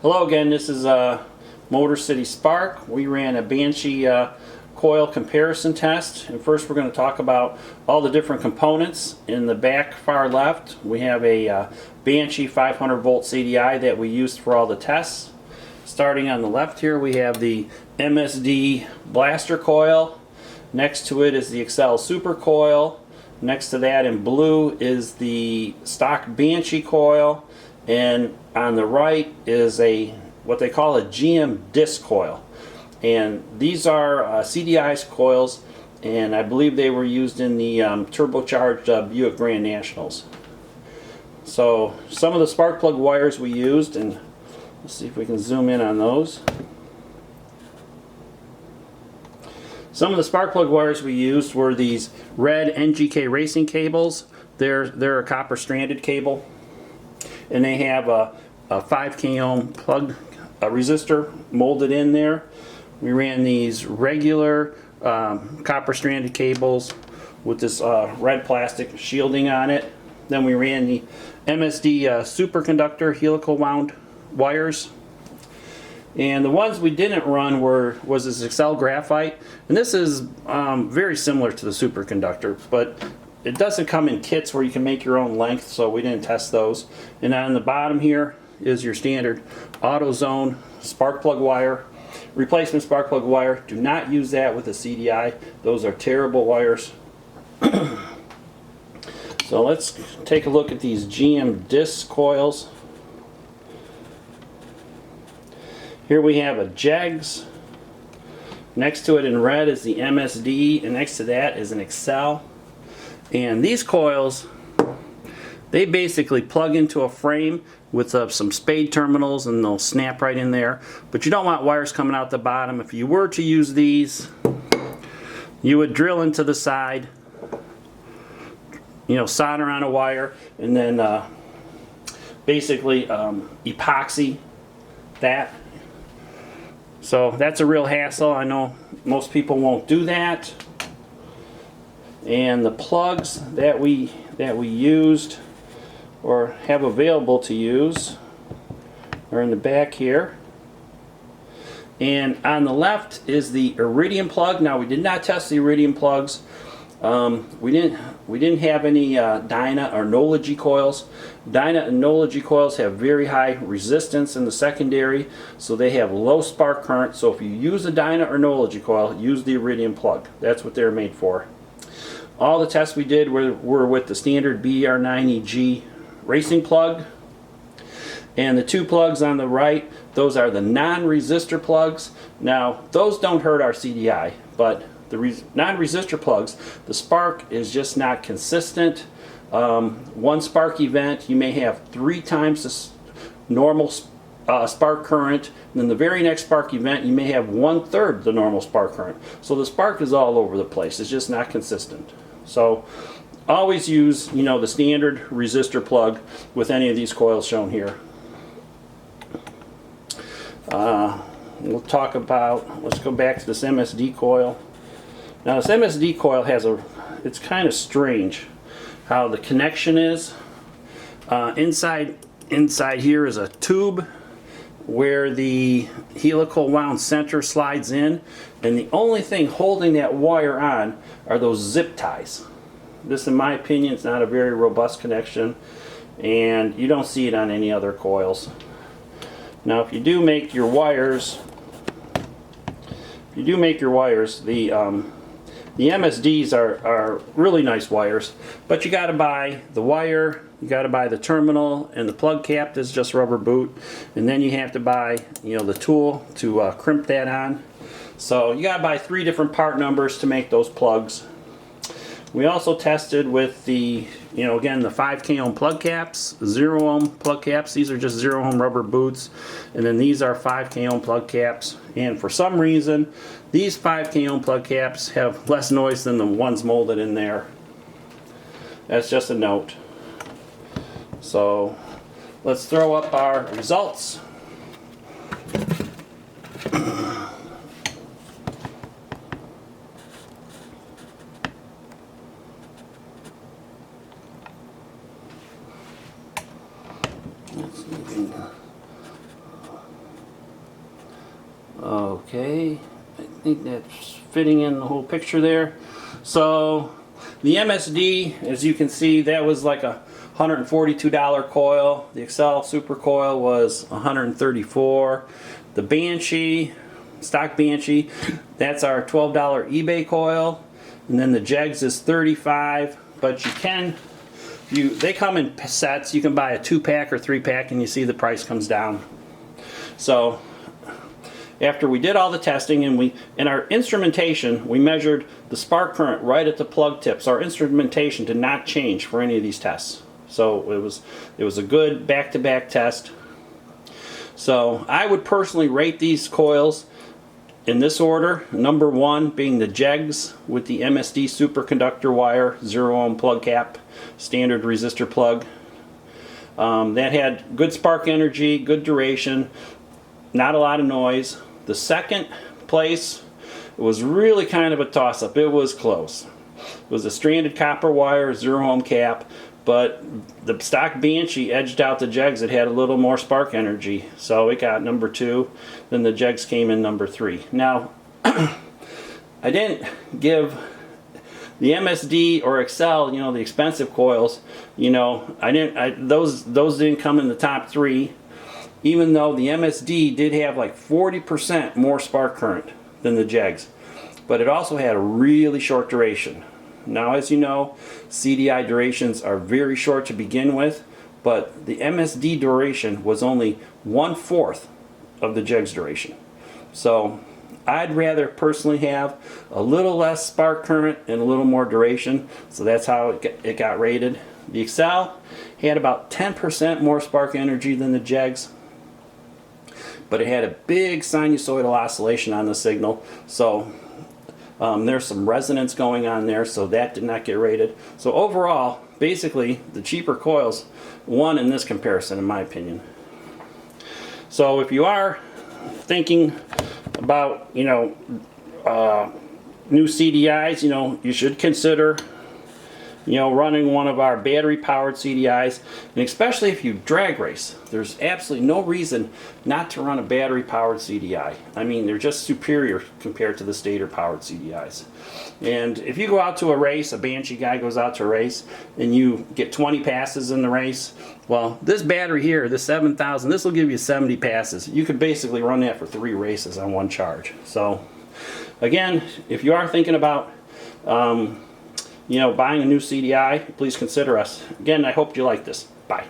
Hello again, this is Motor City Spark. We ran a Banshee coil comparison test, and first we're going to talk about all the different components. In the back far left we have a Banshee 500 volt CDI that we used for all the tests. Starting on the left here we have the MSD blaster coil. Next to it is the Excel Super Coil. Next to that in blue is the stock Banshee coil. And on the right is what they call a GM disc coil, and these are CDI coils, and I believe they were used in the turbocharged Buick Grand Nationals. So some of the spark plug wires we used, and let's see if we can zoom in on those. Some of the spark plug wires we used were these red NGK racing cables. They're a copper stranded cable, and they have a 5K ohm plug resistor molded in there. We ran these regular copper stranded cables with this red plastic shielding on it. Then we ran the MSD superconductor helical wound wires. And the ones we didn't run was this Excel graphite, and this is very similar to the superconductor, but it doesn't come in kits where you can make your own length, so we didn't test those. And on the bottom here is your standard AutoZone spark plug wire, replacement spark plug wire. Do not use that with a CDI. Those are terrible wires. So let's take a look at these GM disc coils. Here we have a JEGS. Next to it in red is the MSD, and next to that is an Excel. And these coils, they basically plug into a frame with some spade terminals, and they'll snap right in there. But you don't want wires coming out the bottom. If you were to use these, you would drill into the side, solder on a wire, and then basically epoxy that. So that's a real hassle. I know most people won't do that. And the plugs that we used or have available to use are in the back here. And on the left is the iridium plug. Now we did not test the iridium plugs. We didn't have any Dyna or NOLA coils. Dyna and NOLA coils have very high resistance in the secondary, so they have low spark current. So if you use a Dyna or NOLA coil, use the iridium plug. That's what they're made for. All the tests we did were with the standard BR90G racing plug. And the two plugs on the right, those are the non-resistor plugs. Now, those don't hurt our CDI, but the non-resistor plugs, the spark is just not consistent. One spark event, you may have 3 times the normal spark current, and then the very next spark event you may have 1/3 the normal spark current. So the spark is all over the place. It's just not consistent. So always use the standard resistor plug with any of these coils shown here. We'll talk about, let's go back to this MSD coil. Now this MSD coil it's kind of strange how the connection is. Inside here is a tube where the helical wound center slides in, and the only thing holding that wire on are those zip ties. This, in my opinion, is not a very robust connection, and you don't see it on any other coils. Now if you do make your wires, the MSDs are really nice wires, but you got to buy the wire, you got to buy the terminal, and the plug cap is just rubber boot, and then you have to buy the tool to crimp that on. So you got to buy 3 different part numbers to make those plugs. We also tested with the again the 5K ohm plug caps, 0 ohm plug caps. These are just 0 ohm rubber boots, and then these are 5K ohm plug caps. And for some reason, these 5K ohm plug caps have less noise than the ones molded in there. That's just a note. So let's throw up our results. Okay, I think that's fitting in the whole picture there. So the MSD, as you can see, that was like a $142 coil. The Excel Super Coil was $134. The Banshee, stock Banshee, that's our $12 eBay coil. And then the Jegs is $35. But they come in sets. You can buy a 2-pack or 3-pack, and you see the price comes down. So after we did all the testing and in our instrumentation, we measured the spark current right at the plug tips. Our instrumentation did not change for any of these tests. So it was a good back-to-back test. So I would personally rate these coils in this order. Number 1 being the Jegs with the MSD superconductor wire, 0 ohm plug cap, standard resistor plug. That had good spark energy, good duration, not a lot of noise. The second place, it was really kind of a toss-up. It was close. It was a stranded copper wire, 0 ohm cap, but the stock Banshee edged out the Jegs. It had a little more spark energy, so it got number 2. Then the Jegs came in number 3. Now, I didn't give the MSD or Excel, you know, the expensive coils, you know, those didn't come in the top 3. Even though the MSD did have like 40% more spark current than the Jegs, but it also had a really short duration. Now, as you know, CDI durations are very short to begin with, but the MSD duration was only 1/4 of the Jegs duration. So I'd rather personally have a little less spark current and a little more duration, so that's how it got rated. The Excel had about 10% more spark energy than the Jegs, but it had a big sinusoidal oscillation on the signal, so there's some resonance going on there, so that did not get rated. So overall, basically, the cheaper coils won in this comparison, in my opinion. So if you are thinking about, you know, new CDIs, you know, you should consider, you know, running one of our battery-powered CDIs, and especially if you drag race, there's absolutely no reason not to run a battery-powered CDI. I mean, they're just superior compared to the stator-powered CDIs. And if you go out to a race, a Banshee guy goes out to a race, and you get 20 passes in the race, well, this battery here, the 7000, this will give you 70 passes. You could basically run that for 3 races on one charge. So, again, if you are thinking about you know, buying a new CDI, please consider us. Again, I hope you like this. Bye.